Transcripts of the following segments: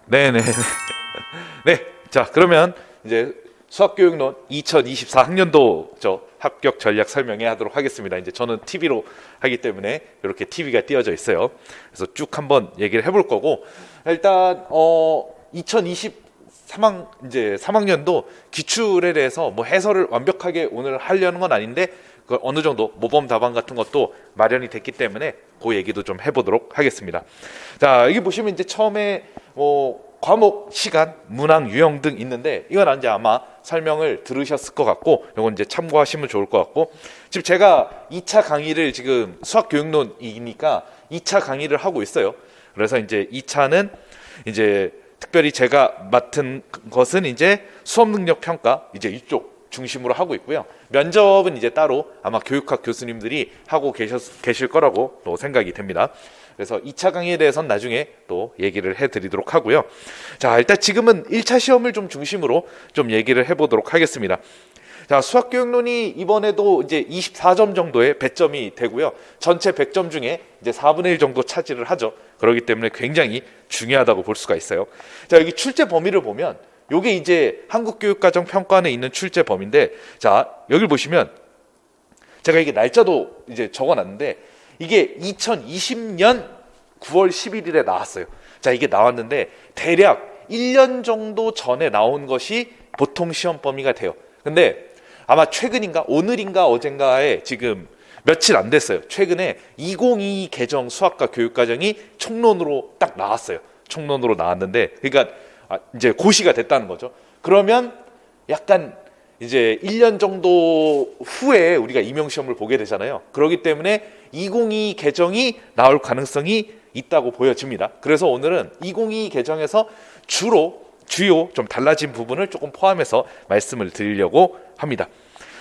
네네. 네. 자, 그러면 이제 수학교육론 2024 학년도 합격 전략 설명회 하도록 하겠습니다. 이제 저는 TV로 하기 때문에 이렇게 TV가 띄어져 있어요. 그래서 쭉 한번 얘기를 해볼 거고, 일단 2023학 이제 3학년도 기출에 대해서 뭐 해설을 완벽하게 오늘 하려는 건 아닌데, 그 어느 정도 모범 답안 같은 것도 마련이 됐기 때문에 그 얘기도 좀 해보도록 하겠습니다. 자, 여기 보시면 이제 처음에 뭐 과목, 시간, 문항, 유형 등 있는데, 이건 이제 아마 설명을 들으셨을 것 같고, 이건 이제 참고하시면 좋을 것 같고, 지금 제가 2차 강의를 지금 수학교육론이니까 2차 강의를 하고 있어요. 그래서 이제 2차는 이제 특별히 제가 맡은 것은 이제 수업 능력 평가, 이제 이쪽 중심으로 하고 있고요. 면접은 이제 따로 아마 교육학 교수님들이 하고 계실 거라고 또 생각이 됩니다. 그래서 2차 강의에 대해서는 나중에 또 얘기를 해드리도록 하고요. 자, 일단 지금은 1차 시험을 좀 중심으로 좀 얘기를 해보도록 하겠습니다. 자, 수학교육론이 이번에도 이제 24점 정도의 배점이 되고요. 전체 100점 중에 이제 4분의 1 정도 차지를 하죠. 그렇기 때문에 굉장히 중요하다고 볼 수가 있어요. 자, 여기 출제 범위를 보면 요게 이제 한국교육과정평가원에 있는 출제 범위인데, 자, 여기를 보시면 제가 이게 날짜도 이제 적어놨는데, 이게 2020년 9월 11일에 나왔어요. 자, 이게 나왔는데 대략 1년 정도 전에 나온 것이 보통 시험 범위가 돼요. 근데 아마 최근인가 오늘인가 어젠가에 지금 며칠 안 됐어요. 최근에 2022 개정 수학과 교육과정이 총론으로 딱 나왔어요. 총론으로 나왔는데, 그러니까 이제 고시가 됐다는 거죠. 그러면 약간 이제 1년 정도 후에 우리가 임용시험을 보게 되잖아요. 그렇기 때문에 2022 개정이 나올 가능성이 있다고 보여집니다. 그래서 오늘은 2022 개정에서 주요 좀 달라진 부분을 조금 포함해서 말씀을 드리려고 합니다.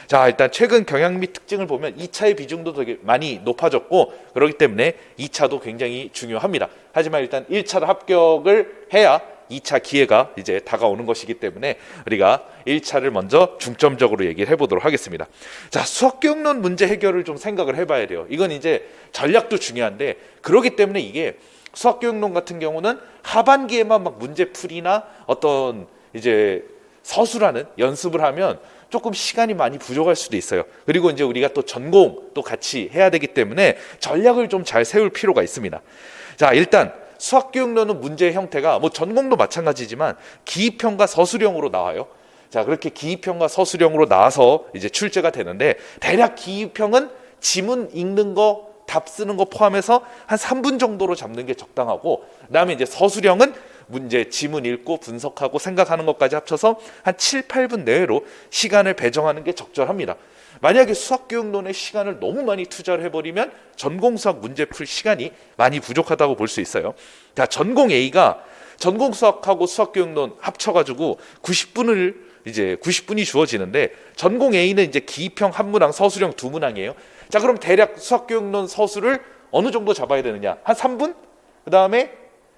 자, 일단 최근 경향 및 특징을 보면 2차의 비중도 되게 많이 높아졌고, 그렇기 때문에 2차도 굉장히 중요합니다. 하지만 일단 1차를 합격을 해야 2차 기회가 이제 다가오는 것이기 때문에 우리가 1차를 먼저 중점적으로 얘기를 해보도록 하겠습니다. 자, 수학교육론 문제 해결을 좀 생각을 해봐야 돼요. 이건 이제 전략도 중요한데, 그렇기 때문에 이게 수학교육론 같은 경우는 하반기에만 막 문제풀이나 어떤 이제 서술하는 연습을 하면 조금 시간이 많이 부족할 수도 있어요. 그리고 이제 우리가 또 전공 또 같이 해야 되기 때문에 전략을 좀 잘 세울 필요가 있습니다. 자, 일단 수학교육론은 문제의 형태가 뭐 전공도 마찬가지지만 기입형과 서술형으로 나와요. 자, 그렇게 기입형과 서술형으로 나와서 이제 출제가 되는데, 대략 기입형은 지문 읽는 거, 답 쓰는 거 포함해서 한 3분 정도로 잡는 게 적당하고, 그다음에 이제 서술형은 문제 지문 읽고 분석하고 생각하는 것까지 합쳐서 한 7, 8분 내외로 시간을 배정하는 게 적절합니다. 만약에 수학교육론에 시간을 너무 많이 투자를 해버리면 전공수학 문제 풀 시간이 많이 부족하다고 볼 수 있어요. 자, 전공 A가 전공수학하고 수학교육론 합쳐가지고 90분이 주어지는데, 전공 A는 이제 기입형 한 문항, 서술형 두 문항이에요. 자, 그럼 대략 수학교육론 서술을 어느 정도 잡아야 되느냐? 한 3분? 그 다음에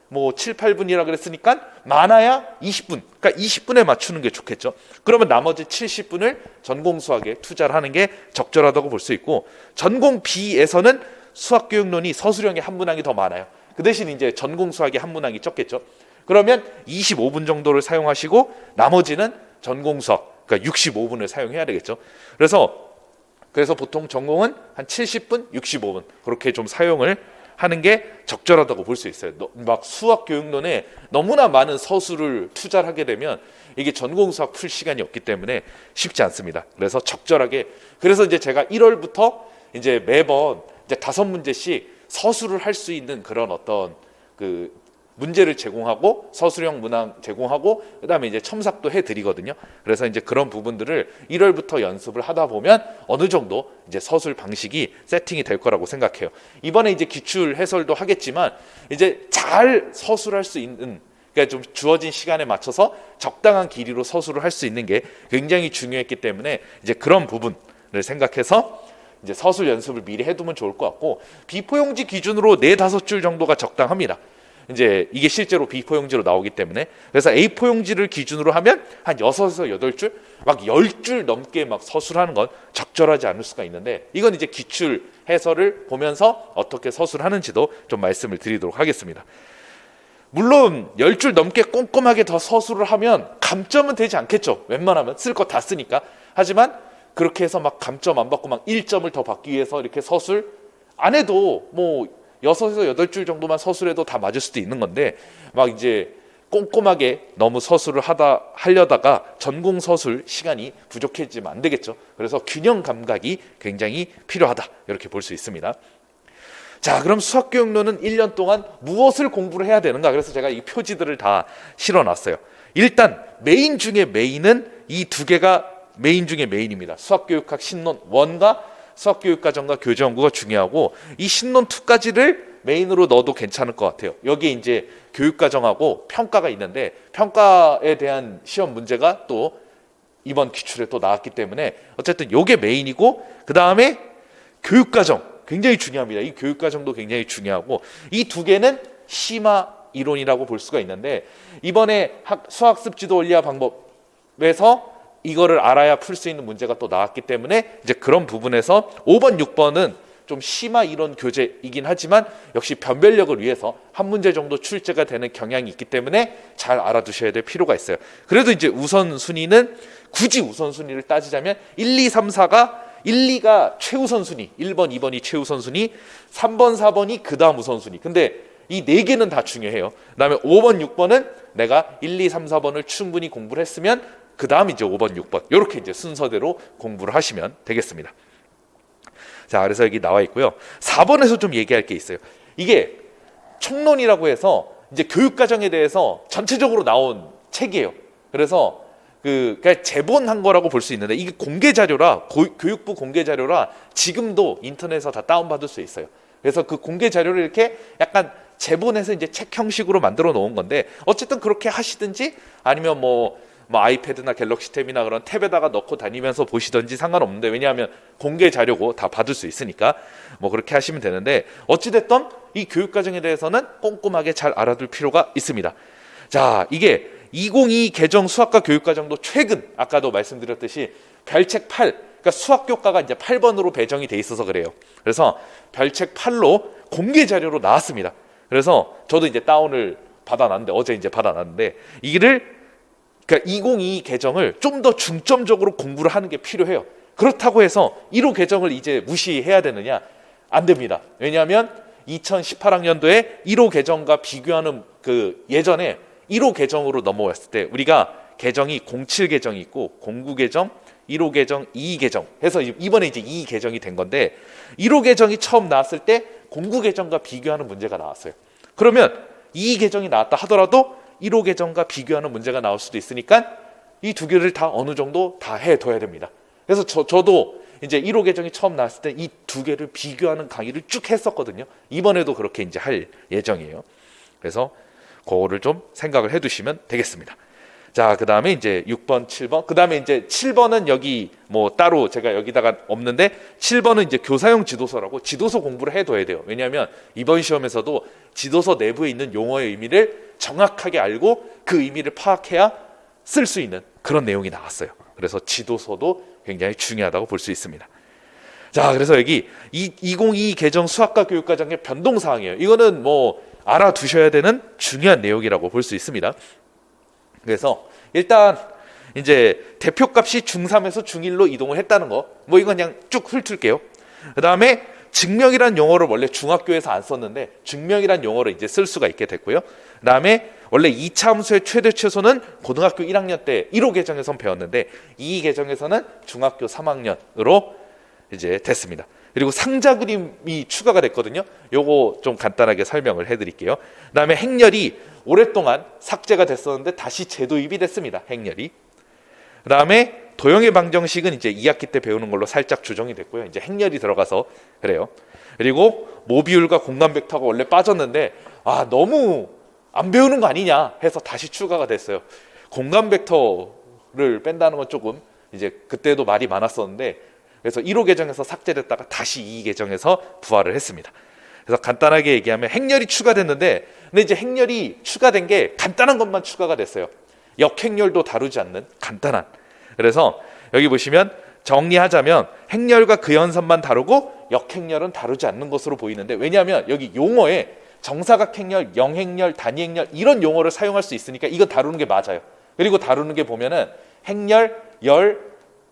뭐 7, 8분이라 그랬으니까 많아야 20분. 그러니까 20분에 맞추는 게 좋겠죠. 그러면 나머지 70분을 전공 수학에 투자를 하는 게 적절하다고 볼 수 있고, 전공 B에서는 수학교육론이 서술형의 한 문항이 더 많아요. 그 대신 이제 전공 수학의 한 문항이 적겠죠. 그러면 25분 정도를 사용하시고 나머지는 전공 수학, 그러니까 65분을 사용해야 되겠죠. 그래서 보통 전공은 한 70분, 65분 그렇게 좀 사용을 하는 게 적절하다고 볼 수 있어요. 막 수학교육론에 너무나 많은 서술을 투자를 하게 되면 이게 전공수학 풀 시간이 없기 때문에 쉽지 않습니다. 그래서 적절하게, 그래서 이제 제가 1월부터 이제 매번 이제 5문제씩 서술을 할 수 있는 그런 어떤 그 문제를 제공하고 서술형 문항 제공하고 그다음에 이제 첨삭도 해드리거든요. 그래서 이제 그런 부분들을 1월부터 연습을 하다 보면 어느 정도 이제 서술 방식이 세팅이 될 거라고 생각해요. 이번에 이제 기출 해설도 하겠지만 이제 잘 서술할 수 있는, 그러니까 좀 주어진 시간에 맞춰서 적당한 길이로 서술을 할 수 있는 게 굉장히 중요했기 때문에 이제 그런 부분을 생각해서 이제 서술 연습을 미리 해두면 좋을 것 같고, 비포용지 기준으로 4-5줄 정도가 적당합니다. 이제 이게 실제로 B4용지로 나오기 때문에. 그래서 A4용지를 기준으로 하면 한 6에서 8줄, 막 10줄 넘게 막 서술하는 건 적절하지 않을 수가 있는데, 이건 이제 기출 해설을 보면서 어떻게 서술하는지도 좀 말씀을 드리도록 하겠습니다. 물론 10줄 넘게 꼼꼼하게 더 서술을 하면 감점은 되지 않겠죠. 웬만하면 쓸 거 다 쓰니까. 하지만 그렇게 해서 막 감점 안 받고 막 1점을 더 받기 위해서 이렇게 서술 안 해도 뭐 6에서 8줄 정도만 서술해도 다 맞을 수도 있는 건데, 막 이제 꼼꼼하게 너무 서술을 하려다가 전공 서술 시간이 부족해지면 안 되겠죠. 그래서 균형 감각이 굉장히 필요하다, 이렇게 볼 수 있습니다. 자, 그럼 수학교육론은 1년 동안 무엇을 공부를 해야 되는가? 그래서 제가 이 표지들을 다 실어놨어요. 일단 메인 중에 메인은 이 두 개가 메인 중에 메인입니다. 수학교육학 신론 1과 수학교육과정과 교재연구가 중요하고, 이 신론 2까지를 메인으로 넣어도 괜찮을 것 같아요. 여기에 이제 교육과정하고 평가가 있는데, 평가에 대한 시험 문제가 또 이번 기출에 또 나왔기 때문에 어쨌든 요게 메인이고, 그 다음에 교육과정 굉장히 중요합니다. 이 교육과정도 굉장히 중요하고, 이 두 개는 심화 이론이라고 볼 수가 있는데, 이번에 수학습 지도 원리화 방법에서 이거를 알아야 풀 수 있는 문제가 또 나왔기 때문에 이제 그런 부분에서 5번, 6번은 좀 심화 이론 교재이긴 하지만 역시 변별력을 위해서 한 문제 정도 출제가 되는 경향이 있기 때문에 잘 알아두셔야 될 필요가 있어요. 그래도 이제 우선순위는, 굳이 우선순위를 따지자면 1, 2, 3, 4가 1, 2가 최우선순위, 1번, 2번이 최우선순위, 3번, 4번이 그 다음 우선순위. 근데 이 네 개는 다 중요해요. 그 다음에 5번, 6번은 내가 1, 2, 3, 4번을 충분히 공부를 했으면 그 다음 이제 5번, 6번 이렇게 이제 순서대로 공부를 하시면 되겠습니다. 자, 그래서 여기 나와 있고요. 4번에서 좀 얘기할 게 있어요. 이게 총론이라고 해서 이제 교육과정에 대해서 전체적으로 나온 책이에요. 그래서 그러니까 제본한 거라고 볼 수 있는데, 이게 공개 자료라, 교육부 공개 자료라 지금도 인터넷에서 다 다운받을 수 있어요. 그래서 그 공개 자료를 이렇게 약간 제본해서 이제 책 형식으로 만들어 놓은 건데, 어쨌든 그렇게 하시든지 아니면 뭐 아이패드나 갤럭시 탭이나 그런 탭에다가 넣고 다니면서 보시든지 상관없는데, 왜냐하면 공개 자료고 다 받을 수 있으니까 뭐 그렇게 하시면 되는데, 어찌됐든 이 교육과정에 대해서는 꼼꼼하게 잘 알아둘 필요가 있습니다. 자, 이게 2022 개정 수학과 교육과정도 최근 아까도 말씀드렸듯이 별책 8, 그러니까 수학교과가 이제 8번으로 배정이 돼 있어서 그래요. 그래서 별책 8로 공개 자료로 나왔습니다. 그래서 저도 이제 다운을 받아놨는데, 어제 이제 받아놨는데, 이를 그러니까 2022 개정을 좀 더 중점적으로 공부를 하는 게 필요해요. 그렇다고 해서 1호 개정을 이제 무시해야 되느냐? 안 됩니다. 왜냐하면 2018학년도에 1호 개정과 비교하는 그 예전에 1호 개정으로 넘어왔을 때 우리가 개정이 07 개정이 있고 09 개정, 1호 개정, 22 개정 해서 이번에 이제 22 개정이 된 건데, 1호 개정이 처음 나왔을 때 09 개정과 비교하는 문제가 나왔어요. 그러면 22 개정이 나왔다 하더라도 1호 개정과 비교하는 문제가 나올 수도 있으니까 이 두 개를 다 어느 정도 다 해둬야 됩니다. 그래서 저도 이제 1호 개정이 처음 나왔을 때 이 두 개를 비교하는 강의를 쭉 했었거든요. 이번에도 그렇게 이제 할 예정이에요. 그래서 그거를 좀 생각을 해두시면 되겠습니다. 자, 그 다음에 이제 6번, 7번, 그 다음에 이제 7번은 여기 뭐 따로 제가 여기다가 없는데, 7번은 이제 교사용 지도서라고 지도서 공부를 해둬야 돼요. 왜냐하면 이번 시험에서도 지도서 내부에 있는 용어의 의미를 정확하게 알고 그 의미를 파악해야 쓸 수 있는 그런 내용이 나왔어요. 그래서 지도서도 굉장히 중요하다고 볼 수 있습니다. 자, 그래서 여기 2022 개정 수학과 교육과정의 변동사항이에요. 이거는 뭐 알아두셔야 되는 중요한 내용이라고 볼 수 있습니다. 그래서 일단 이제 대표값이 중3에서 중1로 이동을 했다는 거, 뭐 이건 그냥 쭉 훑을게요. 그 다음에 증명이란 용어를 원래 중학교에서 안 썼는데 증명이란 용어를 이제 쓸 수가 있게 됐고요. 그 다음에 원래 2차 함수의 최대 최소는 고등학교 1학년 때 1호 개정에선 배웠는데 2 개정에서는 중학교 3학년으로 이제 됐습니다. 그리고 상자 그림이 추가가 됐거든요. 요거 좀 간단하게 설명을 해드릴게요. 그 다음에 행렬이 오랫동안 삭제가 됐었는데 다시 재도입이 됐습니다. 행렬이. 그 다음에 도형의 방정식은 이제 2학기 때 배우는 걸로 살짝 조정이 됐고요. 이제 행렬이 들어가서 그래요. 그리고 모비율과 공간 벡터가 원래 빠졌는데 너무 안 배우는 거 아니냐 해서 다시 추가가 됐어요. 공간 벡터를 뺀다는 건 조금 이제 그때도 말이 많았었는데, 그래서 1호 개정에서 삭제됐다가 다시 2 개정에서 부활을 했습니다. 그래서 간단하게 얘기하면 행렬이 추가됐는데, 근데 이제 행렬이 추가된 게 간단한 것만 추가가 됐어요. 역행렬도 다루지 않는 간단한. 그래서 여기 보시면 정리하자면 행렬과 그 연산만 다루고 역행렬은 다루지 않는 것으로 보이는데, 왜냐하면 여기 용어에 정사각행렬, 영행렬, 단위행렬 이런 용어를 사용할 수 있으니까 이거 다루는 게 맞아요. 그리고 다루는 게 보면은 행렬,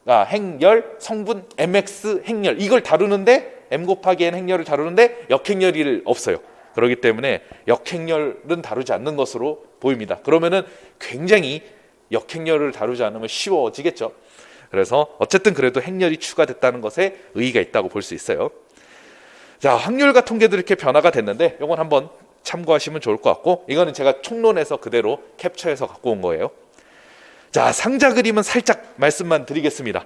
행렬, 성분, mx 행렬 이걸 다루는데 m 곱하기 n 행렬을 다루는데 역행렬이 없어요. 그렇기 때문에 역행렬은 다루지 않는 것으로 보입니다. 그러면은 굉장히 역행렬을 다루지 않으면 쉬워지겠죠. 그래서 어쨌든 그래도 행렬이 추가됐다는 것에 의의가 있다고 볼 수 있어요. 자, 확률과 통계도 이렇게 변화가 됐는데 이건 한번 참고하시면 좋을 것 같고, 이거는 제가 총론에서 그대로 캡처해서 갖고 온 거예요. 자, 상자 그림은 살짝 말씀만 드리겠습니다.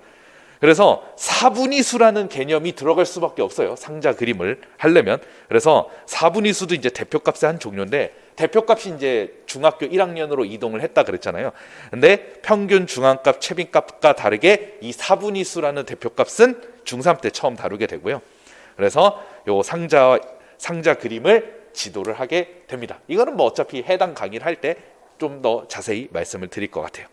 그래서 사분위수라는 개념이 들어갈 수밖에 없어요. 상자 그림을 하려면. 그래서 사분위수도 이제 대표값의 한 종류인데, 대표값이 이제 중학교 1학년으로 이동을 했다 그랬잖아요. 근데 평균 중앙값, 최빈값과 다르게 이 사분위수라는 대표값은 중3 때 처음 다루게 되고요. 그래서 요 상자 그림을 지도를 하게 됩니다. 이거는 뭐 어차피 해당 강의를 할 때 좀 더 자세히 말씀을 드릴 것 같아요.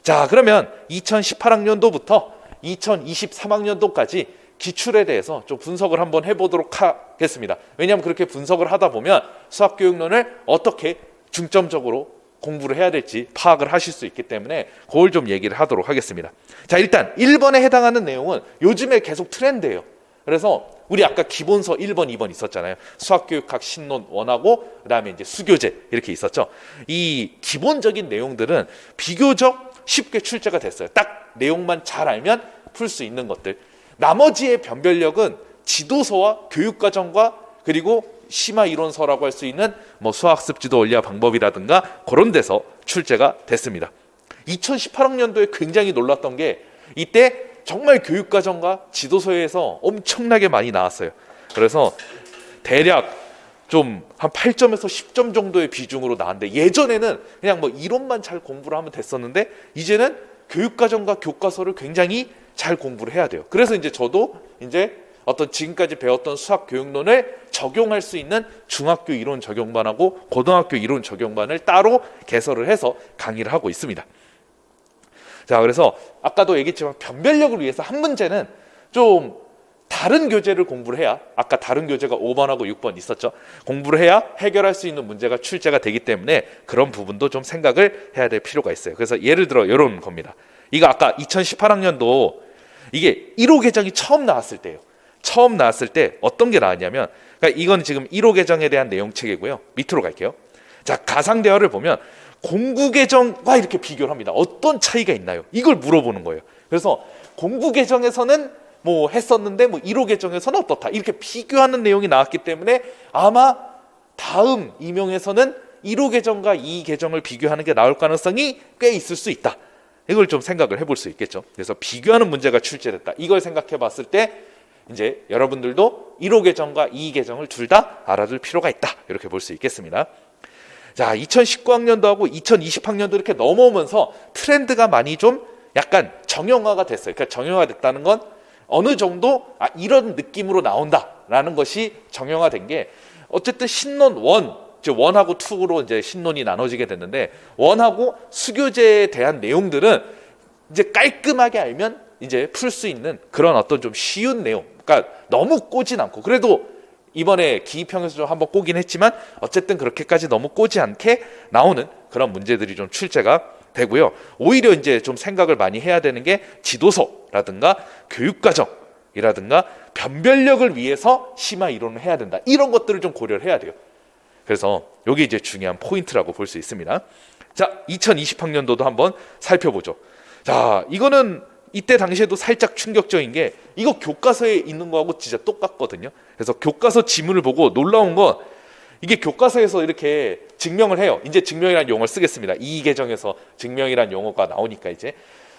자, 그러면 2018학년도부터 2023학년도까지 기출에 대해서 좀 분석을 한번 해보도록 하겠습니다. 왜냐하면 그렇게 분석을 하다 보면 수학교육론을 어떻게 중점적으로 공부를 해야 될지 파악을 하실 수 있기 때문에 그걸 좀 얘기를 하도록 하겠습니다. 자, 일단 1번에 해당하는 내용은 요즘에 계속 트렌드예요. 그래서 우리 아까 기본서 1번, 2번 있었잖아요. 수학교육학 신론 1하고 그다음에 이제 수교재 이렇게 있었죠. 이 기본적인 내용들은 비교적 쉽게 출제가 됐어요. 딱 내용만 잘 알면 풀 수 있는 것들. 나머지의 변별력은 지도서와 교육과정과 그리고 심화 이론서라고 할 수 있는 뭐 수학습 지도 원리와 방법이라든가 그런 데서 출제가 됐습니다. 2018학년도에 굉장히 놀랐던 게 이때 정말 교육과정과 지도서에서 엄청나게 많이 나왔어요. 그래서 대략 좀 한 8점에서 10점 정도의 비중으로 나왔는데, 예전에는 그냥 뭐 이론만 잘 공부를 하면 됐었는데 이제는 교육과정과 교과서를 굉장히 잘 공부를 해야 돼요. 그래서 이제 저도 이제 어떤 지금까지 배웠던 수학 교육론을 적용할 수 있는 중학교 이론 적용반하고 고등학교 이론 적용반을 따로 개설을 해서 강의를 하고 있습니다. 자, 그래서 아까도 얘기했지만 변별력을 위해서 한 문제는 좀 다른 교재를 공부를 해야, 아까 다른 교재가 5번하고 6번 있었죠. 공부를 해야 해결할 수 있는 문제가 출제가 되기 때문에 그런 부분도 좀 생각을 해야 될 필요가 있어요. 그래서 예를 들어 이런 겁니다. 이거 아까 2018학년도 이게 1호 개정이 처음 나왔을 때예요. 처음 나왔을 때 어떤 게 나왔냐면, 그러니까 이건 지금 1호 개정에 대한 내용 체계고요. 밑으로 갈게요. 자, 가상대화를 보면 공구개정과 이렇게 비교를 합니다. 어떤 차이가 있나요? 이걸 물어보는 거예요. 그래서 공구개정에서는 뭐 했었는데 뭐 1호 개정에서는 어떻다, 이렇게 비교하는 내용이 나왔기 때문에 아마 다음 임용에서는 1호 개정과 2 개정을 비교하는 게 나올 가능성이 꽤 있을 수 있다. 이걸 좀 생각을 해볼 수 있겠죠. 그래서 비교하는 문제가 출제됐다. 이걸 생각해 봤을 때 이제 여러분들도 1호 개정과 2 개정을 둘 다 알아둘 필요가 있다. 이렇게 볼 수 있겠습니다. 자, 2019학년도하고 2020학년도 이렇게 넘어오면서 트렌드가 많이 좀 약간 정형화가 됐어요. 그러니까 정형화됐다는 건 어느 정도 이런 느낌으로 나온다라는 것이 정형화된 게, 어쨌든 신론 1, 이제 1하고 2로 이제 신론이 나눠지게 됐는데, 1하고 수교재에 대한 내용들은 이제 깔끔하게 알면 이제 풀 수 있는 그런 어떤 좀 쉬운 내용. 그러니까 너무 꼬진 않고, 그래도 이번에 기입형에서 좀 한번 꼬긴 했지만 어쨌든 그렇게까지 너무 꼬지 않게 나오는 그런 문제들이 좀 출제가 되고요. 오히려 이제 좀 생각을 많이 해야 되는 게 지도서라든가 교육과정이라든가 변별력을 위해서 심화 이론을 해야 된다. 이런 것들을 좀 고려를 해야 돼요. 그래서 이게 이제 중요한 포인트라고 볼 수 있습니다. 자, 2020학년도도 한번 살펴보죠. 자, 이거는 이때 당시에도 살짝 충격적인 게, 이거 교과서에 있는 거하고 진짜 똑같거든요. 그래서 교과서 지문을 보고 놀라운 건, 이게 교과서에서 이렇게 증명을 해요. 이제 증명이라는 용어를 쓰겠습니다. 이 개정에서 증명이라는 용어가 나오니까 이제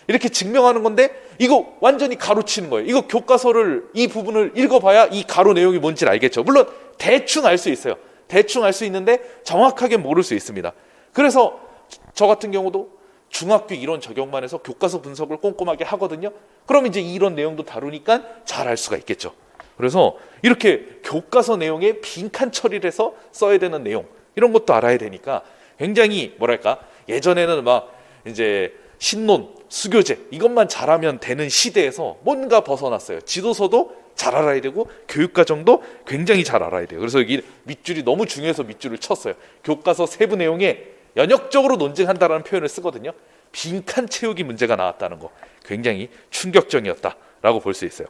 이렇게 증명하는 건데, 이거 완전히 가로치는 거예요. 이거 교과서를 이 부분을 읽어봐야 이 가로 내용이 뭔지를 알겠죠. 물론 대충 알 수 있어요. 대충 알 수 있는데 정확하게 모를 수 있습니다. 그래서 저 같은 경우도 중학교 이론 적용반에서 교과서 분석을 꼼꼼하게 하거든요. 그럼 이제 이런 내용도 다루니까 잘 알 수가 있겠죠. 그래서 이렇게 교과서 내용에 빈칸 처리를 해서 써야 되는 내용, 이런 것도 알아야 되니까 굉장히 뭐랄까, 예전에는 막 이제 신론, 수교재 이것만 잘하면 되는 시대에서 뭔가 벗어났어요. 지도서도 잘 알아야 되고 교육과정도 굉장히 잘 알아야 돼요. 그래서 여기 밑줄이 너무 중요해서 밑줄을 쳤어요. 교과서 세부 내용에 연역적으로 논증한다라는 표현을 쓰거든요. 빈칸 채우기 문제가 나왔다는 거 굉장히 충격적이었다라고 볼 수 있어요.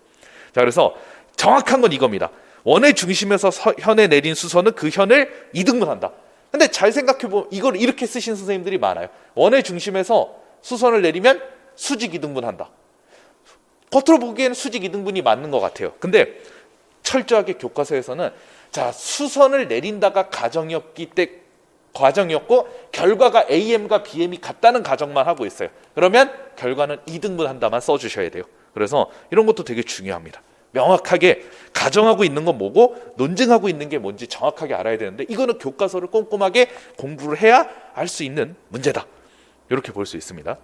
자, 그래서 정확한 건 이겁니다. 원의 중심에서 현에 내린 수선은 그 현을 이등분한다. 근데 잘 생각해보면 이걸 이렇게 쓰신 선생님들이 많아요. 원의 중심에서 수선을 내리면 수직 이등분한다. 겉으로 보기에는 수직 이등분이 맞는 것 같아요. 근데 철저하게 교과서에서는 자, 수선을 내린다가 과정이었고 결과가 AM과 BM이 같다는 가정만 하고 있어요. 그러면 결과는 이등분한다만 써주셔야 돼요. 그래서 이런 것도 되게 중요합니다. 명확하게 가정하고 있는 건 뭐고 논증하고 있는 게 뭔지 정확하게 알아야 되는데 이거는 교과서를 꼼꼼하게 공부를 해야 알 수 있는 문제다. 이렇게 볼 수 있습니다.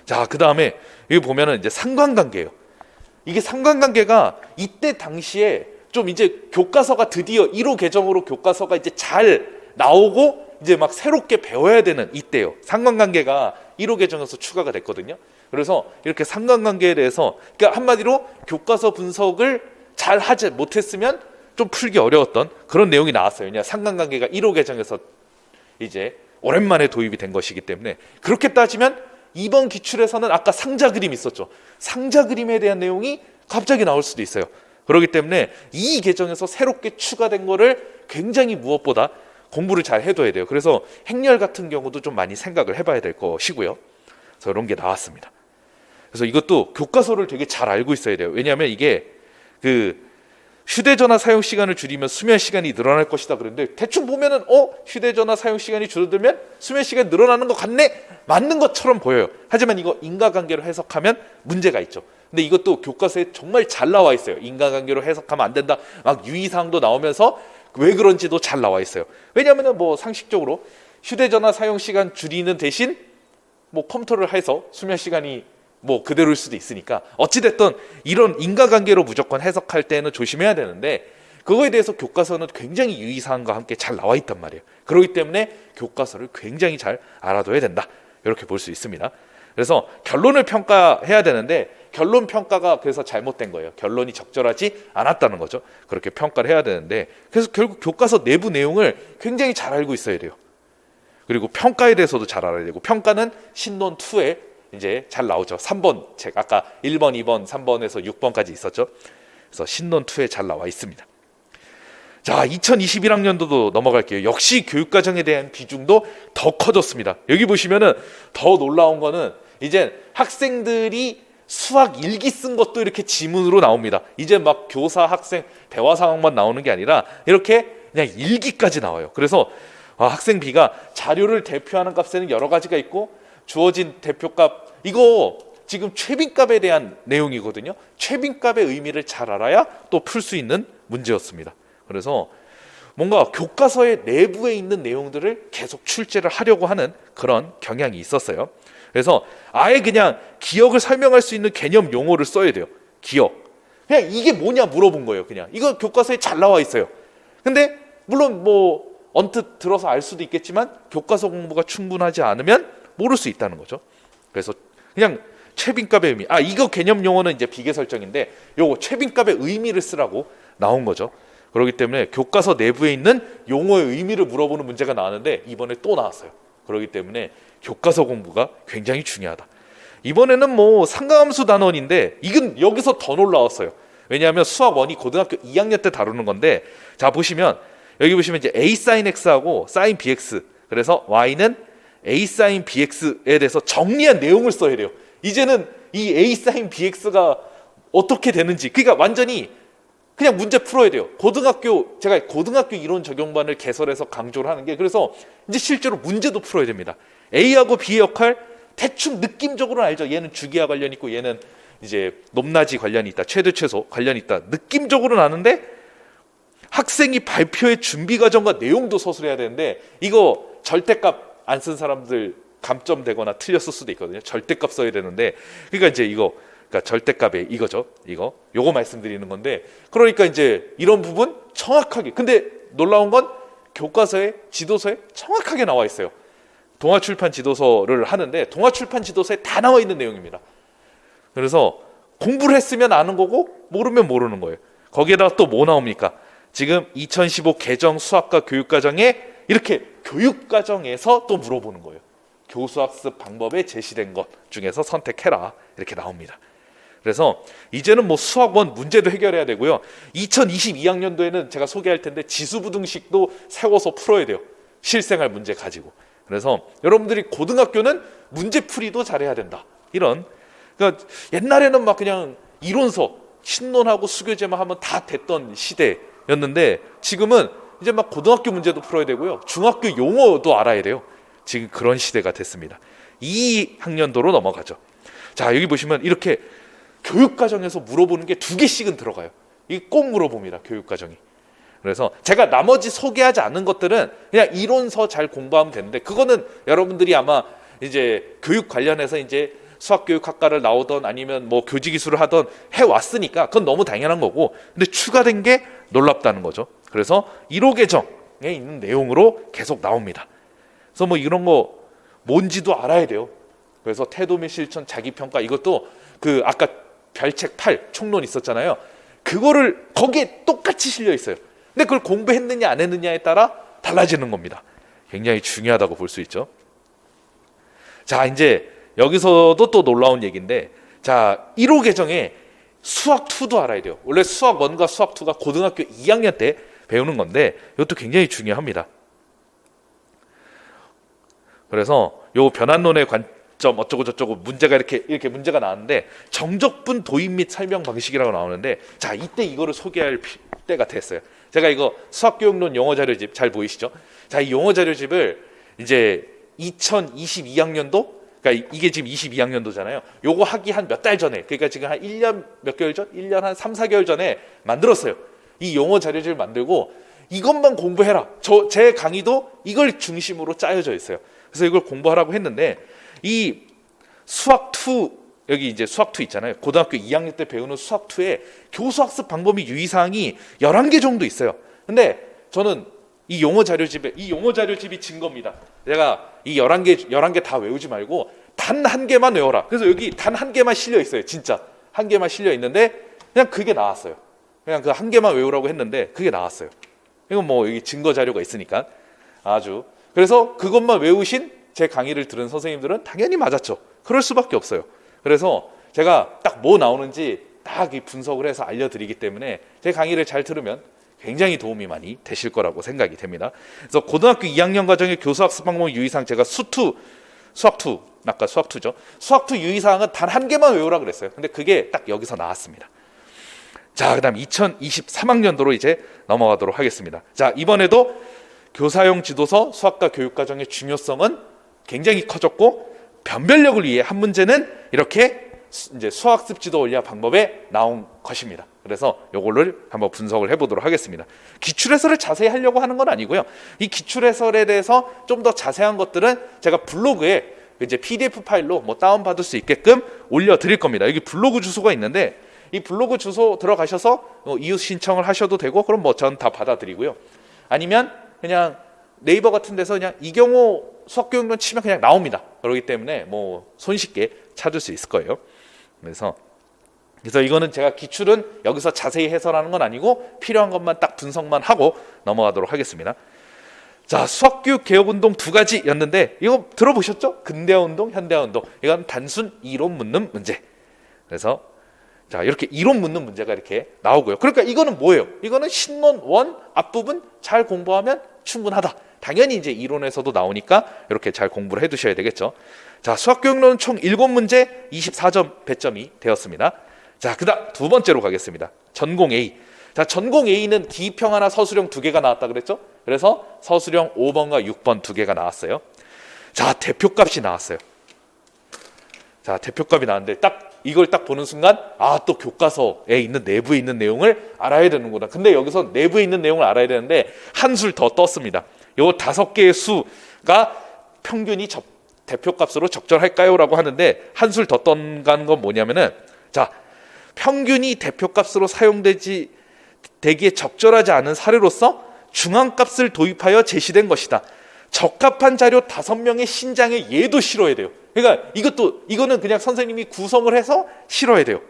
자, 그 다음에 여기 보면은 이제 상관관계예요. 이게 상관관계가 이때 당시에 좀 이제 교과서가 드디어 1호 개정으로 교과서가 이제 잘 나오고 이제 막 새롭게 배워야 되는 이때요. 상관관계가 1호 개정에서 추가가 됐거든요. 그래서 이렇게 상관관계에 대해서 그러니까 한마디로 교과서 분석을 잘 하지 못했으면 좀 풀기 어려웠던 그런 내용이 나왔어요. 왜냐 상관관계가 1호 개정에서 이제 오랜만에 도입이 된 것이기 때문에 그렇게 따지면 이번 기출에서는 아까 상자 그림 있었죠. 상자 그림에 대한 내용이 갑자기 나올 수도 있어요. 그렇기 때문에 이 개정에서 새롭게 추가된 거를 굉장히 무엇보다 공부를 잘 해둬야 돼요. 그래서 행렬 같은 경우도 좀 많이 생각을 해봐야 될 것이고요. 그래서 이런 게 나왔습니다. 그래서 이것도 교과서를 되게 잘 알고 있어야 돼요. 왜냐하면 이게 그 휴대전화 사용 시간을 줄이면 수면 시간이 늘어날 것이다 그런데 대충 보면은 휴대전화 사용 시간이 줄어들면 수면 시간이 늘어나는 것 같네, 맞는 것처럼 보여요. 하지만 이거 인과관계로 해석하면 문제가 있죠. 근데 이것도 교과서에 정말 잘 나와 있어요. 인과관계로 해석하면 안 된다, 막 유의사항도 나오면서 왜 그런지도 잘 나와 있어요. 왜냐하면 뭐 상식적으로 휴대전화 사용 시간 줄이는 대신 뭐 컴퓨터를 해서 수면 시간이 뭐 그대로일 수도 있으니까 어찌됐든 이런 인과관계로 무조건 해석할 때는 조심해야 되는데 그거에 대해서 교과서는 굉장히 유의사항과 함께 잘 나와 있단 말이에요. 그렇기 때문에 교과서를 굉장히 잘 알아둬야 된다, 이렇게 볼 수 있습니다. 그래서 결론을 평가해야 되는데 결론 평가가 그래서 잘못된 거예요. 결론이 적절하지 않았다는 거죠. 그렇게 평가를 해야 되는데 그래서 결국 교과서 내부 내용을 굉장히 잘 알고 있어야 돼요. 그리고 평가에 대해서도 잘 알아야 되고 평가는 신론 2에 이제 잘 나오죠. 3번 책 아까 1번, 2번, 3번에서 6번까지 있었죠. 그래서 신론 2에 잘 나와 있습니다. 자, 2021학년도도 넘어갈게요. 역시 교육과정에 대한 비중도 더 커졌습니다. 여기 보시면은 더 놀라운 거는 이제 학생들이 수학 일기 쓴 것도 이렇게 지문으로 나옵니다. 이제 막 교사 학생 대화 상황만 나오는 게 아니라 이렇게 그냥 일기까지 나와요. 그래서 학생비가 자료를 대표하는 값에는 여러 가지가 있고 주어진 대표값, 이거 지금 최빈값에 대한 내용이거든요. 최빈값의 의미를 잘 알아야 또 풀 수 있는 문제였습니다. 그래서 뭔가 교과서의 내부에 있는 내용들을 계속 출제를 하려고 하는 그런 경향이 있었어요. 그래서 아예 그냥 기억을 설명할 수 있는 개념 용어를 써야 돼요. 기억. 그냥 이게 뭐냐 물어본 거예요. 그냥 이거 교과서에 잘 나와 있어요. 근데 물론 뭐 언뜻 들어서 알 수도 있겠지만 교과서 공부가 충분하지 않으면 모를 수 있다는 거죠. 그래서 그냥 최빈값의 의미, 이거 개념 용어는 이제 비계 설정인데 요거 최빈값의 의미를 쓰라고 나온 거죠. 그렇기 때문에 교과서 내부에 있는 용어의 의미를 물어보는 문제가 나왔는데 이번에 또 나왔어요. 그렇기 때문에 교과서 공부가 굉장히 중요하다. 이번에는 뭐 상가함수 단원인데 이건 여기서 더 놀라웠어요. 왜냐하면 수학 1이 고등학교 2학년 때 다루는 건데 자 보시면 여기 보시면 이제 a sin x하고 sin bx, 그래서 y는 a sin bx에 대해서 정리한 내용을 써야 돼요. 이제는 이 a sin bx가 어떻게 되는지, 그러니까 완전히 그냥 문제 풀어야 돼요. 제가 고등학교 이론 적용반을 개설해서 강조를 하는 게 그래서 이제 실제로 문제도 풀어야 됩니다. A하고 B의 역할 대충 느낌적으로는 알죠. 얘는 주기와 관련이 있고 얘는 이제 높낮이 관련이 있다, 최대 최소 관련이 있다, 느낌적으로는 아는데 학생이 발표의 준비 과정과 내용도 서술해야 되는데 이거 절대값 안 쓴 사람들 감점되거나 틀렸을 수도 있거든요. 절대값 써야 되는데 그러니까 이제 이거 그러니까 절대값의 이거죠. 요거 말씀드리는 건데 그러니까 이제 이런 부분 정확하게, 근데 놀라운 건 교과서에 지도서에 정확하게 나와 있어요. 동아출판 지도서를 하는데 동아출판 지도서에 다 나와 있는 내용입니다. 그래서 공부를 했으면 아는 거고 모르면 모르는 거예요. 거기에다가 또 뭐 나옵니까? 지금 2015 개정 수학과 교육과정에 이렇게 교육과정에서 또 물어보는 거예요. 교수학습 방법에 제시된 것 중에서 선택해라 이렇게 나옵니다. 그래서 이제는 뭐 수학 1 문제도 해결해야 되고요. 2022학년도에는 제가 소개할 텐데 지수부등식도 세워서 풀어야 돼요. 실생활 문제 가지고. 그래서 여러분들이 고등학교는 문제풀이도 잘해야 된다. 이런, 그러니까 옛날에는 막 그냥 이론서 신론하고 수교재만 하면 다 됐던 시대였는데 지금은 이제 막 고등학교 문제도 풀어야 되고요. 중학교 용어도 알아야 돼요. 지금 그런 시대가 됐습니다. 2학년도로 넘어가죠. 자, 여기 보시면 이렇게 교육과정에서 물어보는 게 2개씩은 들어가요. 이게 꼭 물어봅니다. 교육과정이. 그래서 제가 나머지 소개하지 않은 것들은 그냥 이론서 잘 공부하면 되는데 그거는 여러분들이 아마 이제 교육 관련해서 이제 수학교육학과를 나오던 아니면 뭐 교직이수를 하던 해왔으니까 그건 너무 당연한 거고, 근데 추가된 게 놀랍다는 거죠. 그래서 1호 개정에 있는 내용으로 계속 나옵니다. 그래서 뭐 이런 거 뭔지도 알아야 돼요. 그래서 태도 및 실천 자기평가 이것도 그 아까 별책 8 총론 있었잖아요. 그거를 거기에 똑같이 실려 있어요. 근데 그걸 공부했느냐 안 했느냐에 따라 달라지는 겁니다. 굉장히 중요하다고 볼 수 있죠. 자, 이제 여기서도 또 놀라운 얘기인데, 자, 1호 개정에 수학 2도 알아야 돼요. 원래 수학 1과 수학 2가 고등학교 2학년 때 배우는 건데 이것도 굉장히 중요합니다. 그래서 요 변환론의 관점 어쩌고 저쩌고 문제가 이렇게 문제가 나왔는데 정적분 도입 및 설명 방식이라고 나오는데, 자, 이때 이거를 소개할 때가 됐어요. 제가 이거 수학교육론 용어 자료집 잘 보이시죠? 자, 이 용어 자료집을 이제 2022학년도, 그러니까 이게 지금 22학년도잖아요. 요거 하기 한 몇 달 전에, 그러니까 지금 한 1년 몇 개월 전, 1년 한 3, 4개월 전에 만들었어요. 이 용어 자료집을 만들고 이것만 공부해라. 제 강의도 이걸 중심으로 짜여져 있어요. 그래서 이걸 공부하라고 했는데, 이 수학 2, 여기 이제 수학 2 있잖아요. 고등학교 2학년 때 배우는 수학 2에 교수학습 방법 및 유의사항이 11개 정도 있어요. 근데 저는 이 용어 자료집이 증거입니다. 내가 이 11개 다 외우지 말고 단 한 개만 외워라. 그래서 여기 단 한 개만 실려 있어요. 진짜 한 개만 실려 있는데 그냥 그게 나왔어요. 그냥 그 한 개만 외우라고 했는데 그게 나왔어요. 이건 뭐 여기 증거 자료가 있으니까 아주. 그래서 그것만 외우신 제 강의를 들은 선생님들은 당연히 맞았죠. 그럴 수밖에 없어요. 그래서 제가 딱 뭐 나오는지 딱 이 분석을 해서 알려드리기 때문에 제 강의를 잘 들으면 굉장히 도움이 많이 되실 거라고 생각이 됩니다. 그래서 고등학교 2학년 과정의 교수학습 방법 유의사항, 제가 아까 수학 2죠. 수학 2 유의사항은 단 한 개만 외우라 그랬어요. 근데 그게 딱 여기서 나왔습니다. 자, 그다음 2023학년도로 이제 넘어가도록 하겠습니다. 자, 이번에도 교사용 지도서 수학과 교육과정의 중요성은 굉장히 커졌고, 변별력을 위해 한 문제는 이렇게 이제 수학습 지도 원리학 방법에 나온 것입니다. 그래서 이거를 한번 분석을 해보도록 하겠습니다. 기출해설을 자세히 하려고 하는 건 아니고요. 이 기출해설에 대해서 좀 더 자세한 것들은 제가 블로그에 이제 PDF 파일로 뭐 다운 받을 수 있게끔 올려드릴 겁니다. 여기 블로그 주소가 있는데 이 블로그 주소 들어가셔서 이웃 신청을 하셔도 되고, 그럼 뭐 전 다 받아드리고요. 아니면 그냥 네이버 같은 데서 그냥 이경호 수학교육론 치면 그냥 나옵니다. 그렇기 때문에 뭐 손쉽게 찾을 수 있을 거예요. 그래서 이거는 제가 기출은 여기서 자세히 해설하는 건 아니고 필요한 것만 딱 분석만 하고 넘어가도록 하겠습니다. 자, 수학교육 개혁운동 2가지였는데 이거 들어보셨죠? 근대화운동, 현대화운동. 이건 단순 이론 묻는 문제. 그래서 자, 이렇게 이론 묻는 문제가 이렇게 나오고요. 그러니까 이거는 뭐예요? 이거는 신론 1 앞부분 잘 공부하면 충분하다. 당연히 이제 이론에서도 나오니까 이렇게 잘 공부를 해두셔야 되겠죠. 자, 수학교육론은 총 7문제 24점 배점이 되었습니다. 자, 그다음 두 번째로 가겠습니다. 전공 A. 자, 전공 A는 기입형 하나, 서술형 2개가 나왔다 그랬죠? 그래서 서술형 5번과 6번 2개가 나왔어요. 자, 대표값이 나왔어요. 자, 대표값이 나왔는데 이걸 딱 보는 순간 또 교과서에 있는 내부에 있는 내용을 알아야 되는구나. 근데 여기서 내부에 있는 내용을 알아야 되는데 한술 더 떴습니다. 요 5개의 수가 평균이 대표값으로 적절할까요? 라고 하는데 한술 더 떤 건 뭐냐면은, 자, 평균이 대표값으로 되기에 적절하지 않은 사례로서 중앙값을 도입하여 제시된 것이다. 적합한 자료 5명의 신장에 얘도 실어야 돼요. 그러니까 이거는 그냥 선생님이 구성을 해서 실어야 돼요.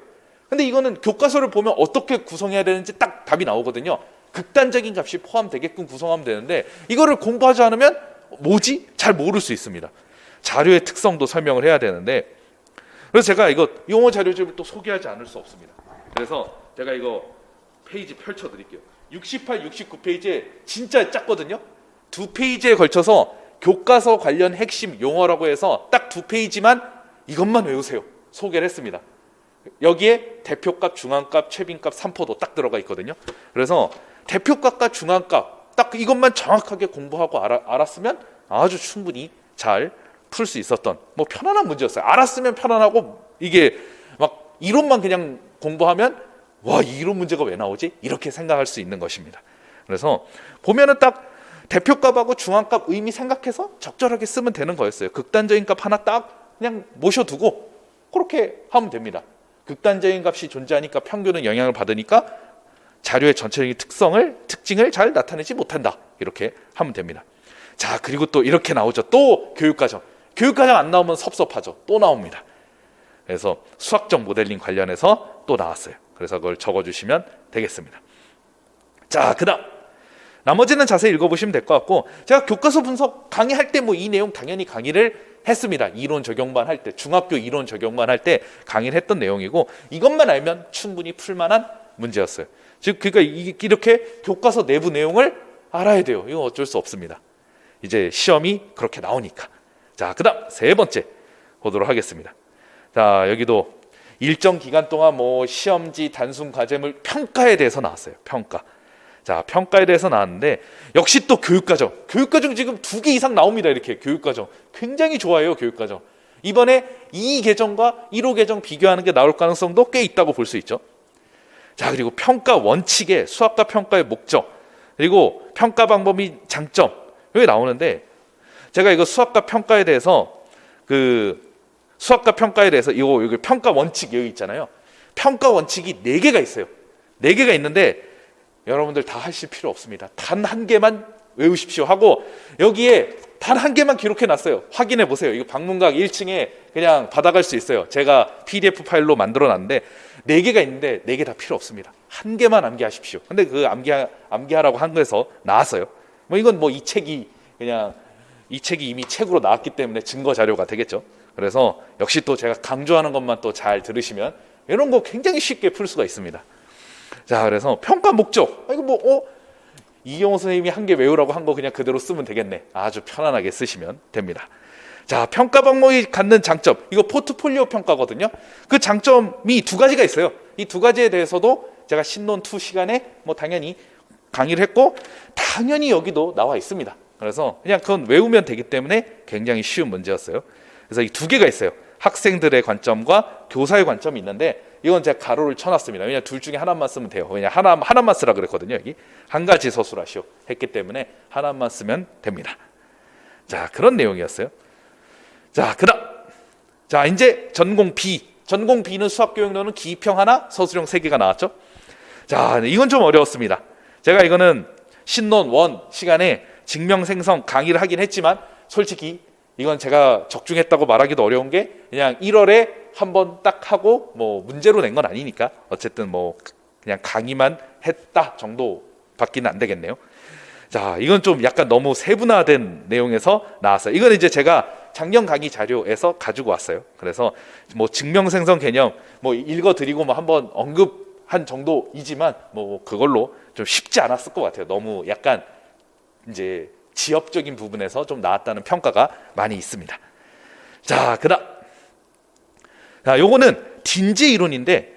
근데 이거는 교과서를 보면 어떻게 구성해야 되는지 딱 답이 나오거든요. 극단적인 값이 포함되게끔 구성하면 되는데 이거를 공부하지 않으면 뭐지? 잘 모를 수 있습니다. 자료의 특성도 설명을 해야 되는데, 그래서 제가 이거 용어 자료집을 또 소개하지 않을 수 없습니다. 그래서 제가 이거 페이지 펼쳐 드릴게요. 68, 69페이지에 진짜 작거든요. 2페이지에 걸쳐서 교과서 관련 핵심 용어라고 해서 딱 2페이지만 이것만 외우세요. 소개를 했습니다. 여기에 대표값, 중앙값, 최빈값, 산포도 딱 들어가 있거든요. 그래서 대표값과 중앙값 딱 이것만 정확하게 공부하고 알았으면 아주 충분히 잘 풀 수 있었던 뭐 편안한 문제였어요. 알았으면 편안하고, 이게 막 이론만 그냥 공부하면 와, 이 이론 문제가 왜 나오지? 이렇게 생각할 수 있는 것입니다. 그래서 보면은 딱 대표값하고 중앙값 의미 생각해서 적절하게 쓰면 되는 거였어요. 극단적인 값 하나 딱 그냥 모셔두고 그렇게 하면 됩니다. 극단적인 값이 존재하니까 평균은 영향을 받으니까 자료의 전체적인 특징을 잘 나타내지 못한다. 이렇게 하면 됩니다. 자, 그리고 또 이렇게 나오죠. 또 교육과정 안 나오면 섭섭하죠. 또 나옵니다. 그래서 수학적 모델링 관련해서 또 나왔어요. 그래서 그걸 적어주시면 되겠습니다. 자, 그다음 나머지는 자세히 읽어보시면 될 것 같고, 제가 교과서 분석 강의할 때 뭐 이 내용 당연히 강의를 했습니다. 이론 적용만 할 때, 중학교 이론 적용만 할 때 강의를 했던 내용이고, 이것만 알면 충분히 풀만한 문제였어요. 즉 그러니까 이렇게 교과서 내부 내용을 알아야 돼요. 이거 어쩔 수 없습니다. 이제 시험이 그렇게 나오니까. 자, 그다음 세 번째 보도록 하겠습니다. 자, 여기도 일정 기간 동안 뭐 시험지, 단순 과제물, 평가에 대해서 나왔어요. 평가. 자, 평가에 대해서 나왔는데 역시 또 교육과정 지금 2개 이상 나옵니다. 이렇게 교육과정 굉장히 좋아요. 교육과정 이번에 2 계정과 1호 계정 비교하는 게 나올 가능성도 꽤 있다고 볼 수 있죠. 자, 그리고 평가 원칙의 수학과 평가의 목적, 그리고 평가 방법이 장점, 여기 나오는데, 제가 이거 수학과 평가에 대해서 이거 여기 평가 원칙 여기 있잖아요. 평가 원칙이 4개가 있어요. 4개가 있는데 여러분들 다 하실 필요 없습니다. 단 한 개만 외우십시오 하고 여기에 단 한 개만 기록해 놨어요. 확인해 보세요. 이거 방문각 1층에 그냥 받아갈 수 있어요. 제가 PDF 파일로 만들어 놨는데 4개가 있는데 4개 다 필요 없습니다. 한 개만 암기하십시오. 근데 그 암기하라고 한 거에서 나왔어요. 뭐 이건 뭐 이 책이 이미 책으로 나왔기 때문에 증거 자료가 되겠죠. 그래서 역시 또 제가 강조하는 것만 또 잘 들으시면 이런 거 굉장히 쉽게 풀 수가 있습니다. 자, 그래서 평가 목적, 이거 이경호 선생님이 한 개 외우라고 한 거 그냥 그대로 쓰면 되겠네. 아주 편안하게 쓰시면 됩니다. 자, 평가 방법이 갖는 장점, 이거 포트폴리오 평가거든요. 그 장점이 2가지가 있어요. 이 2가지에 대해서도 제가 신논 2 시간에 뭐 당연히 강의를 했고, 당연히 여기도 나와 있습니다. 그래서 그냥 그건 외우면 되기 때문에 굉장히 쉬운 문제였어요. 그래서 이 2개가 있어요. 학생들의 관점과 교사의 관점이 있는데, 이건 제가 가로를 쳐놨습니다. 왜냐하면 둘 중에 하나만 쓰면 돼요. 그냥 하나만 쓰라 그랬거든요. 여기 한 가지 서술하시오 했기 때문에 하나만 쓰면 됩니다. 자, 그런 내용이었어요. 자, 그다음, 자, 이제 전공 B는 수학교육론은 기입형 하나, 서술형 3개가 나왔죠. 자, 이건 좀 어려웠습니다. 제가 이거는 신논 1 시간에 증명생성 강의를 하긴 했지만, 솔직히 이건 제가 적중했다고 말하기도 어려운 게, 그냥 1월에 한번 딱 하고 뭐 문제로 낸 건 아니니까 어쨌든 뭐 그냥 강의만 했다 정도밖에는 안 되겠네요. 자, 이건 좀 약간 너무 세분화된 내용에서 나왔어요. 이건 이제 제가 작년 강의 자료에서 가지고 왔어요. 그래서 뭐 증명생성 개념 뭐 읽어드리고 뭐 한번 언급한 정도이지만 뭐 그걸로 좀 쉽지 않았을 것 같아요. 너무 약간 이제 지엽적인 부분에서 좀 나왔다는 평가가 많이 있습니다. 자, 그다음, 자, 요거는 딘제 이론인데,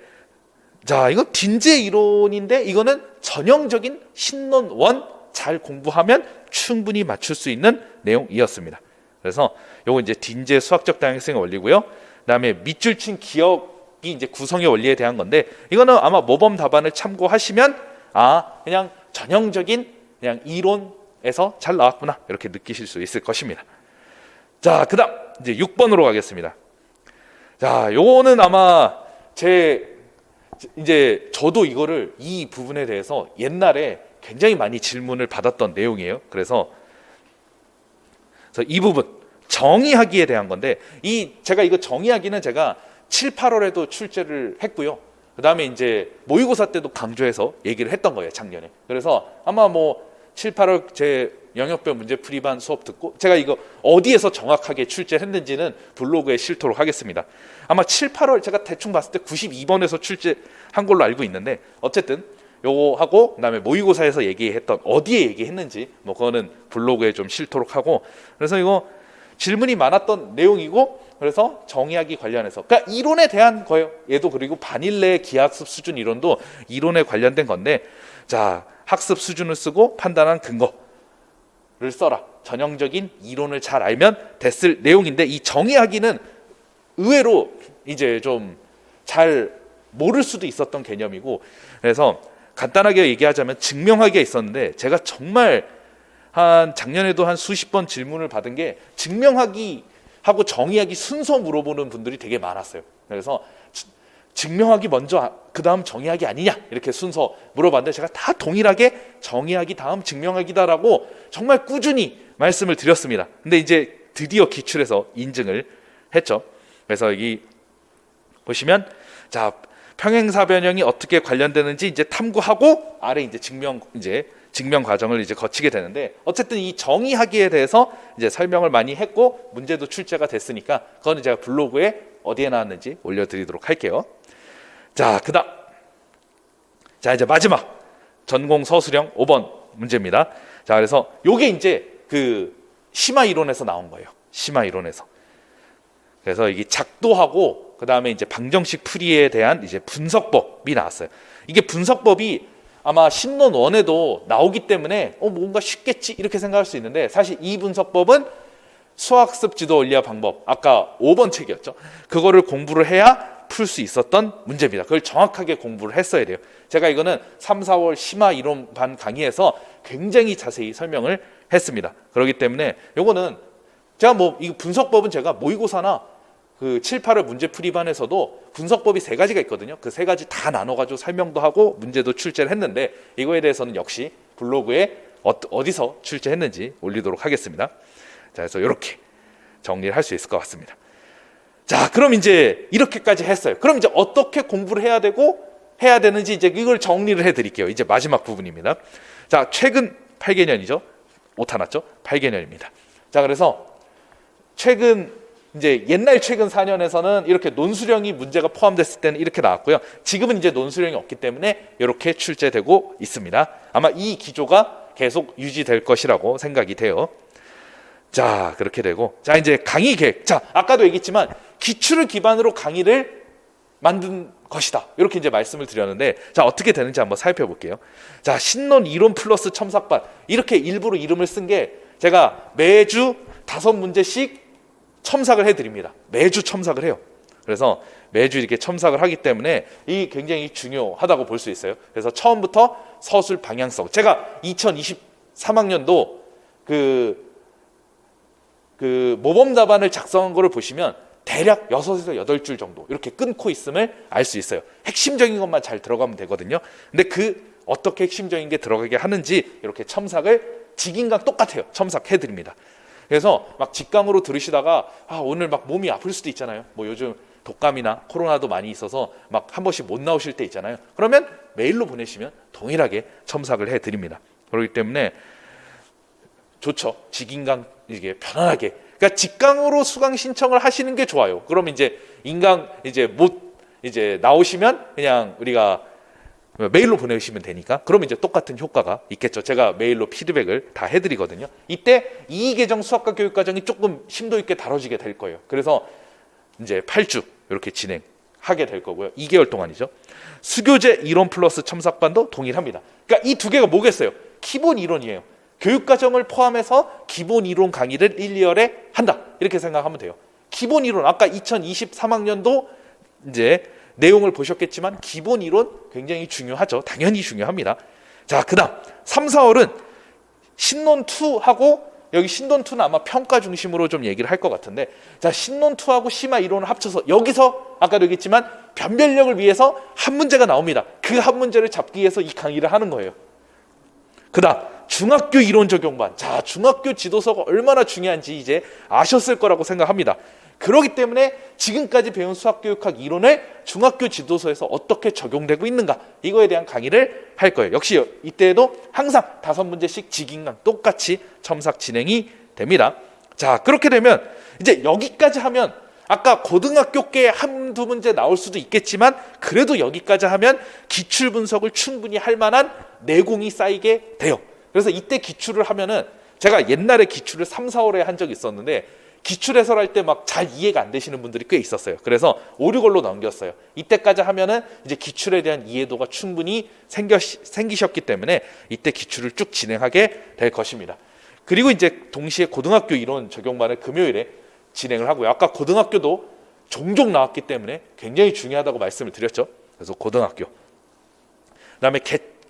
자, 이거 딘제 이론인데 이거는 전형적인 신논 1 잘 공부하면 충분히 맞출 수 있는 내용이었습니다. 그래서 요거 이제 딘제 수학적 다양성의 원리고요. 그다음에 밑줄 친 기억이 이제 구성의 원리에 대한 건데, 이거는 아마 모범 답안을 참고하시면 그냥 전형적인 그냥 이론에서 잘 나왔구나 이렇게 느끼실 수 있을 것입니다. 자, 그다음 이제 6번으로 가겠습니다. 자, 요거는 아마 이제 저도 이거를 이 부분에 대해서 옛날에 굉장히 많이 질문을 받았던 내용이에요. 그래서 이 부분 정의하기에 대한 건데, 제가 이거 정의하기는 제가 7, 8월에도 출제를 했고요. 그 다음에 이제 모의고사 때도 강조해서 얘기를 했던 거예요, 작년에. 그래서 아마 뭐 7, 8월 제 영역별 문제풀이반 수업 듣고 제가 이거 어디에서 정확하게 출제했는지는 블로그에 실도록 하겠습니다. 아마 7, 8월 제가 대충 봤을 때 92번에서 출제한 걸로 알고 있는데, 어쨌든 요거 하고 그다음에 모의고사에서 얘기했던 어디에 얘기했는지 뭐 그거는 블로그에 좀 실도록 하고, 그래서 이거 질문이 많았던 내용이고, 그래서 정의하기 관련해서 그러니까 이론에 대한 거예요. 얘도 그리고 반일내 기하학습 수준 이론도 이론에 관련된 건데, 자, 학습 수준을 쓰고 판단한 근거를 써라. 전형적인 이론을 잘 알면 됐을 내용인데, 이 정의하기는 의외로 이제 좀 잘 모를 수도 있었던 개념이고, 그래서 간단하게 얘기하자면 증명하기가 있었는데, 제가 정말 한 작년에도 한 수십 번 질문을 받은 게 증명하기 하고 정의하기 순서 물어보는 분들이 되게 많았어요. 그래서 증명하기 먼저 그 다음 정의하기 아니냐 이렇게 순서 물어봤는데, 제가 다 동일하게 정의하기 다음 증명하기다라고 정말 꾸준히 말씀을 드렸습니다. 근데 이제 드디어 기출에서 인증을 했죠. 그래서 여기 보시면, 자, 평행사 변형이 어떻게 관련되는지 이제 탐구하고 아래 이제 증명 과정을 이제 거치게 되는데, 어쨌든 이 정의하기에 대해서 이제 설명을 많이 했고 문제도 출제가 됐으니까 그거는 제가 블로그에 어디에 나왔는지 올려드리도록 할게요. 자, 그다음, 자, 이제 마지막 전공 서술형 5번 문제입니다. 자, 그래서 요게 이제 그 심화 이론에서 나온 거예요. 심화 이론에서. 그래서 이게 작도하고 그 다음에 이제 방정식 풀이에 대한 이제 분석법이 나왔어요. 이게 분석법이 아마 신론 1에도 나오기 때문에 뭔가 쉽겠지 이렇게 생각할 수 있는데, 사실 이 분석법은 수학습 지도 원리화 방법, 아까 5번 책이었죠. 그거를 공부를 해야 풀 수 있었던 문제입니다. 그걸 정확하게 공부를 했어야 돼요. 제가 이거는 3, 4월 심화 이론반 강의에서 굉장히 자세히 설명을 했습니다. 그렇기 때문에 요거는 제가 뭐 이 분석법은 제가 모의고사나 그 7, 8월 문제풀이반에서도 분석법이 3가지가 있거든요. 그 3가지 다 나눠가지고 설명도 하고 문제도 출제를 했는데, 이거에 대해서는 역시 블로그에 어디서 출제했는지 올리도록 하겠습니다. 자, 그래서 이렇게 정리를 할 수 있을 것 같습니다. 자, 그럼 이제 이렇게까지 했어요. 그럼 이제 어떻게 공부를 해야 되고 해야 되는지 이제 이걸 정리를 해드릴게요. 이제 마지막 부분입니다. 자, 최근 8개년이죠. 오타 났죠? 8개년입니다. 자, 그래서 최근 이제 옛날 최근 4년에서는 이렇게 논술형이 문제가 포함됐을 때는 이렇게 나왔고요. 지금은 이제 논술형이 없기 때문에 이렇게 출제되고 있습니다. 아마 이 기조가 계속 유지될 것이라고 생각이 돼요. 자, 그렇게 되고, 자, 이제 강의 계획. 자, 아까도 얘기했지만 기출을 기반으로 강의를 만든 것이다. 이렇게 이제 말씀을 드렸는데, 자, 어떻게 되는지 한번 살펴볼게요. 자, 신론 이론 플러스 첨삭반, 이렇게 일부러 이름을 쓴 게 제가 매주 5문제씩 첨삭을 해드립니다. 매주 첨삭을 해요. 그래서 매주 이렇게 첨삭을 하기 때문에 이 굉장히 중요하다고 볼 수 있어요. 그래서 처음부터 서술 방향성, 제가 2023학년도 그 모범 답안을 작성한 거를 보시면 대략 6에서 8줄 정도 이렇게 끊고 있음을 알 수 있어요. 핵심적인 것만 잘 들어가면 되거든요. 근데 그 어떻게 핵심적인 게 들어가게 하는지 이렇게 첨삭을 직인강 똑같아요. 첨삭해드립니다. 그래서 막 직강으로 들으시다가 오늘 막 몸이 아플 수도 있잖아요. 뭐 요즘 독감이나 코로나도 많이 있어서 막 한 번씩 못 나오실 때 있잖아요. 그러면 메일로 보내시면 동일하게 첨삭을 해드립니다. 그렇기 때문에 좋죠. 직인강 이게 편안하게. 그러니까 직강으로 수강 신청을 하시는 게 좋아요. 그럼 이제 인강 이제 못 이제 나오시면 그냥 우리가 메일로 보내시면 되니까, 그러면 이제 똑같은 효과가 있겠죠. 제가 메일로 피드백을 다 해드리거든요. 이때 이계정 수학과 교육과정이 조금 심도 있게 다뤄지게 될 거예요. 그래서 이제 8주 이렇게 진행하게 될 거고요. 2개월 동안이죠. 수교재 이론 플러스 첨삭반도 동일합니다. 그러니까 이 두 개가 뭐겠어요? 기본 이론이에요. 교육과정을 포함해서 기본 이론 강의를 1, 2월에 한다. 이렇게 생각하면 돼요. 기본 이론, 아까 2023학년도 이제 내용을 보셨겠지만 기본 이론 굉장히 중요하죠. 당연히 중요합니다. 자, 그 다음 3, 4월은 신론2하고, 여기 신론2는 아마 평가 중심으로 좀 얘기를 할 것 같은데, 자, 신론2하고 심화 이론을 합쳐서 여기서 아까도 얘기했지만 변별력을 위해서 한 문제가 나옵니다. 그 한 문제를 잡기 위해서 이 강의를 하는 거예요. 그 다음 중학교 이론 적용반. 자, 중학교 지도서가 얼마나 중요한지 이제 아셨을 거라고 생각합니다. 그렇기 때문에 지금까지 배운 수학교육학 이론을 중학교 지도서에서 어떻게 적용되고 있는가, 이거에 대한 강의를 할 거예요. 역시 이때에도 항상 5문제씩 직인강 똑같이 첨삭 진행이 됩니다. 자, 그렇게 되면 이제 여기까지 하면 아까 고등학교께 한두 문제 나올 수도 있겠지만 그래도 여기까지 하면 기출 분석을 충분히 할 만한 내공이 쌓이게 돼요. 그래서 이때 기출을 하면은, 제가 옛날에 기출을 3, 4월에 한 적이 있었는데 기출 해설할 때 막 잘 이해가 안 되시는 분들이 꽤 있었어요. 그래서 5, 6월로 넘겼어요. 이때까지 하면은 이제 기출에 대한 이해도가 충분히 생기셨기 때문에 이때 기출을 쭉 진행하게 될 것입니다. 그리고 이제 동시에 고등학교 이론 적용반을 금요일에 진행을 하고요. 아까 고등학교도 종종 나왔기 때문에 굉장히 중요하다고 말씀을 드렸죠. 그래서 고등학교. 그다음에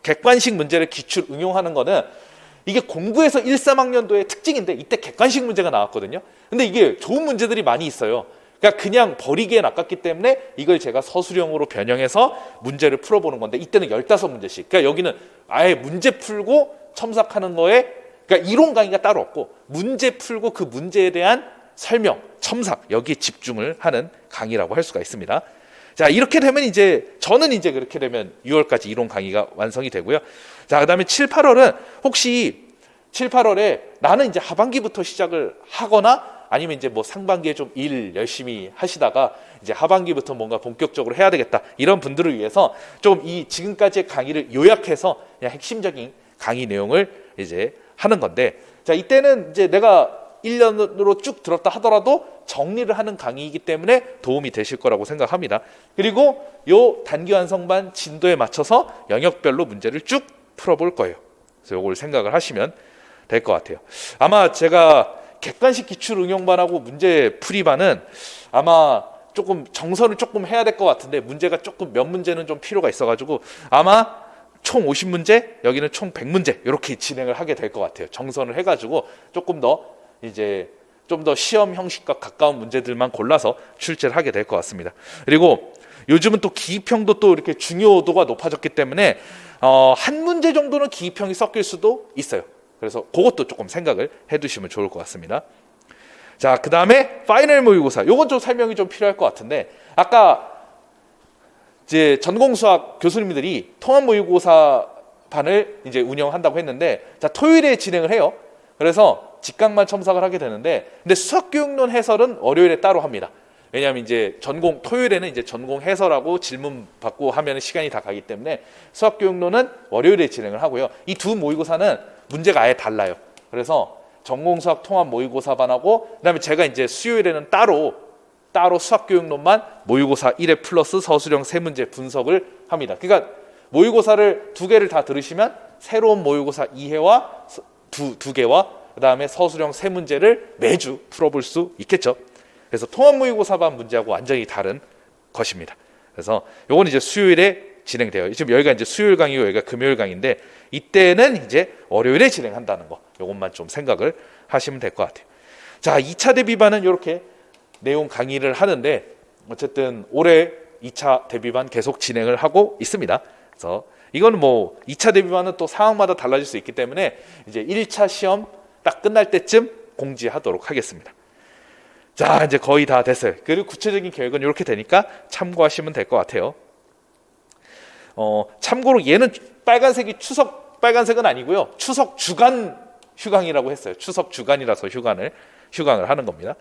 객관식 문제를 기출 응용하는 거는 이게 공부에서 1, 3학년도의 특징인데 이때 객관식 문제가 나왔거든요. 근데 이게 좋은 문제들이 많이 있어요. 그러니까 그냥 버리기엔 아깝기 때문에 이걸 제가 서술형으로 변형해서 문제를 풀어보는 건데 이때는 15문제씩. 그러니까 여기는 아예 문제 풀고 첨삭하는 거에, 그러니까 이론 강의가 따로 없고 문제 풀고 그 문제에 대한 설명, 첨삭, 여기에 집중을 하는 강의라고 할 수가 있습니다. 자, 이렇게 되면 이제 저는 이제 그렇게 되면 6월까지 이론 강의가 완성이 되고요. 자, 그다음에 7, 8월은 혹시 7, 8월에 나는 이제 하반기부터 시작을 하거나 아니면 이제 뭐 상반기에 좀 일 열심히 하시다가 이제 하반기부터 뭔가 본격적으로 해야 되겠다, 이런 분들을 위해서 좀 이 지금까지의 강의를 요약해서 그냥 핵심적인 강의 내용을 이제 하는 건데, 자, 이때는 이제 내가 1년으로 쭉 들었다 하더라도 정리를 하는 강의이기 때문에 도움이 되실 거라고 생각합니다. 그리고 요 단기 완성반 진도에 맞춰서 영역별로 문제를 쭉 풀어볼 거예요. 그래서 요걸 생각을 하시면 될 것 같아요. 아마 제가 객관식 기출 응용반하고 문제 풀이반은 아마 조금 정선을 조금 해야 될 것 같은데, 문제가 조금 몇 문제는 좀 필요가 있어가지고 아마 총 50문제, 여기는 총 100문제 이렇게 진행을 하게 될 것 같아요. 정선을 해가지고 조금 더 이제 좀 더 시험 형식과 가까운 문제들만 골라서 출제를 하게 될 것 같습니다. 그리고 요즘은 또 기입형도 또 이렇게 중요도가 높아졌기 때문에 한 문제 정도는 기입형이 섞일 수도 있어요. 그래서 그것도 조금 생각을 해두시면 좋을 것 같습니다. 자, 그 다음에 파이널 모의고사. 요건 좀 설명이 좀 필요할 것 같은데, 아까 이제 전공수학 교수님들이 통합 모의고사 반을 이제 운영한다고 했는데, 자, 토요일에 진행을 해요. 그래서 직강만 첨삭을 하게 되는데, 근데 수학교육론 해설은 월요일에 따로 합니다. 왜냐하면 이제 토요일에는 이제 전공 해설하고 질문 받고 하면 시간이 다 가기 때문에 수학교육론은 월요일에 진행을 하고요. 이 두 모의고사는 문제가 아예 달라요. 그래서 전공수학 통합 모의고사반하고, 그다음에 제가 이제 수요일에는 따로 수학교육론만 모의고사 1회 플러스 서술형 3문제 분석을 합니다. 그러니까 모의고사를 2개를 다 들으시면 새로운 모의고사 2회와 두 개와 그다음에 서술형 3문제를 매주 풀어볼 수 있겠죠. 그래서 통합 모의고사반 문제하고 완전히 다른 것입니다. 그래서 요건 이제 수요일에 진행돼요. 지금 여기가 이제 수요일 강의고 여기가 금요일 강의인데, 이때는 이제 월요일에 진행한다는 거, 요것만 좀 생각을 하시면 될 것 같아요. 자, 2차 대비반은 이렇게 내용 강의를 하는데, 어쨌든 올해 2차 대비반 계속 진행을 하고 있습니다. 그래서 이거는 뭐 2차 대비반은 또 상황마다 달라질 수 있기 때문에 이제 1차 시험 딱 끝날 때쯤 공지하도록 하겠습니다. 자, 이제 거의 다 됐어요. 그리고 구체적인 계획은 이렇게 되니까 참고하시면 될 것 같아요. 참고로 얘는 빨간색이 추석 빨간색은 아니고요. 추석 주간 휴강이라고 했어요. 추석 주간이라서 휴강을 하는 겁니다.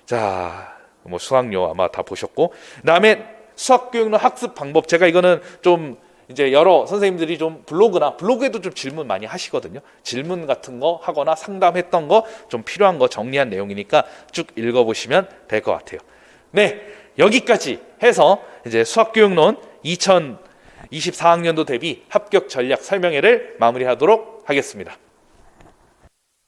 자, 뭐 수학료 아마 다 보셨고, 그다음에 수학교육론 학습 방법, 제가 이거는 좀 이제 여러 선생님들이 좀 블로그에도 좀 질문 많이 하시거든요. 질문 같은 거 하거나 상담했던 거 좀 필요한 거 정리한 내용이니까 쭉 읽어보시면 될 것 같아요. 네, 여기까지 해서 이제 수학교육론 2024학년도 대비 합격 전략 설명회를 마무리하도록 하겠습니다.